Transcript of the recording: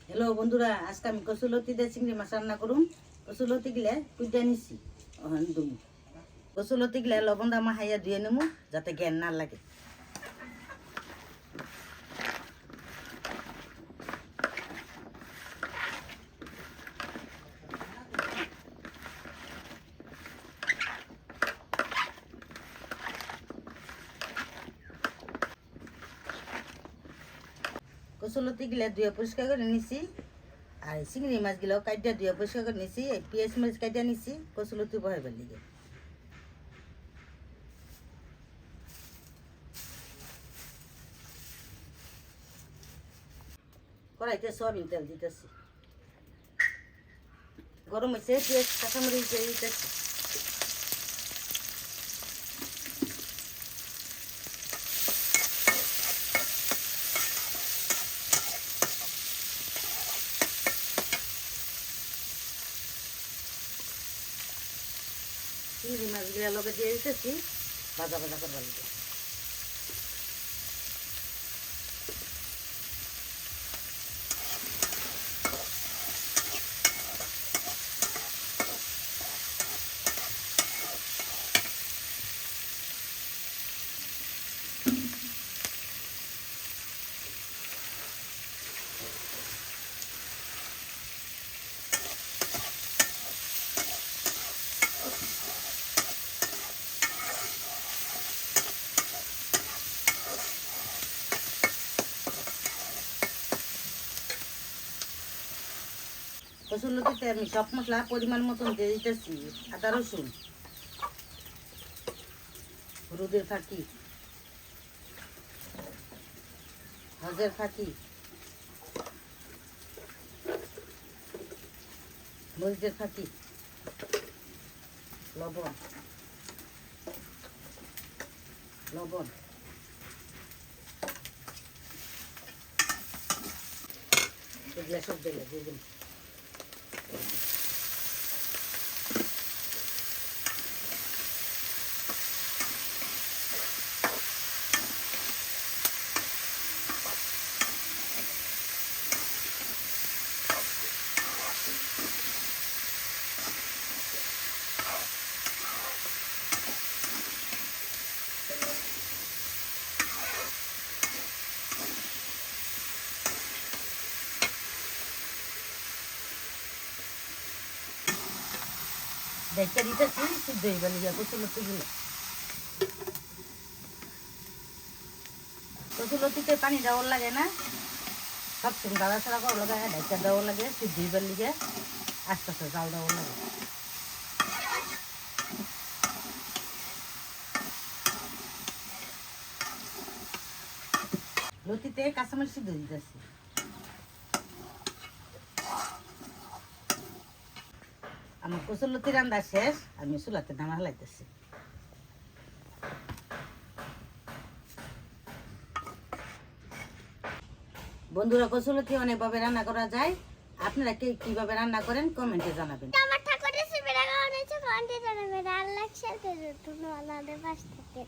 Hello বন্ধুরা, আজকে আমি কচুলতি দিয়ে চিংড়ি মাছ রান্না করুন। কচুলতি গিলে কুইটা নিছি, দুমু কচুলতি গিলে লবণ দামা হাইয়া ধুয়ে নেবো যাতে জ্ঞান না লাগে। কচুলতি গিলে ধুয়ে পরিষ্কার করে নিছি, আর চিংড়ি মাছগুলো কাটিয়া ধুয়ে পরিষ্কার করে নিছি। এই পেঁয়াজ মরিচ কাটিয়া নিছি কচুলতি বহাইবার লিগে। কড়াইতে সয়াবিন তেল দিতেছি, গরম হয়েছে, পেঁয়াজ কাঁচামরিচ দিয়ে দিতেছি। চিংড়ি মাছগুলো লগে দিয়ে দিতেছি, ভাজা ভাজা করবার লিগে। কচুলতিতে আমি সব মশলা পরিমাণ মতন দিয়ে দিতেছি। আদা রসুন, হলুদের ফাঁকি, হজের ফাঁকি, মরিচের ফাঁকি, লবণ লবণ এগুলো সব দিলে দিয়ে দিন। দেখতে দিতেছি সিদ্ধ হইবার লিগে কচুলতিগুলো। কচুলতিতে পানি দেওয়ার লাগে না, সবসময় দাদা ছাড়া করা লাগে, ঢাকা দেওয়ার লাগে সিদ্ধ হইবার লিগে, আস্তে আস্তে জাল দেওয়ার লাগে। লতিতে কাঁচামরিচ সিদ্ধ দিতেছি। আমার কচুলতি রান্না শেষ, আমি চুলাতে নামা হালাইতেছি। বন্ধুরা, কচুলতি অনেকভাবে রান্না করা যায়, আপনারা কে কিভাবে রান্না করেন কমেন্টে জানাবেন। আমার ঠাকুরের সুবিধা কারণে কমেন্টে জানাবেন। আর লাইক শেয়ার করে দিন আমাদের পাশ থেকে।